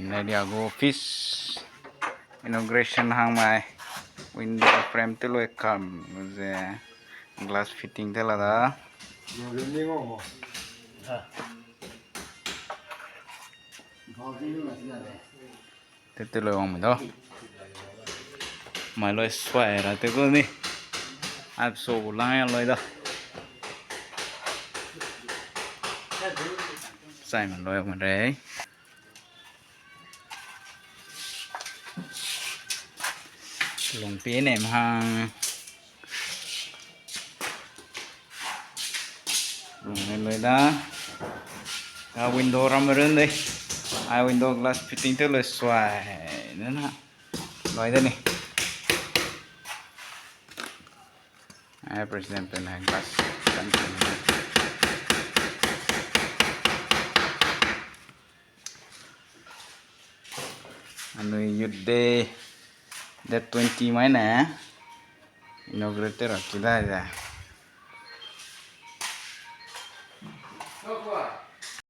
này đi office inauguration hang mai window frame te loi kam je glass fitting te la da te loi ong đó mai loi xoay ra te ko ni áp số lang loi đó sai mà loi mà đấy lồng pía này mà hàng lồng này loi đó window ram rên đây window glass fitting te loi xoay nữa nè loi đây này present benai glass anu yude that 20 mai nè inaugurated rồi kita aja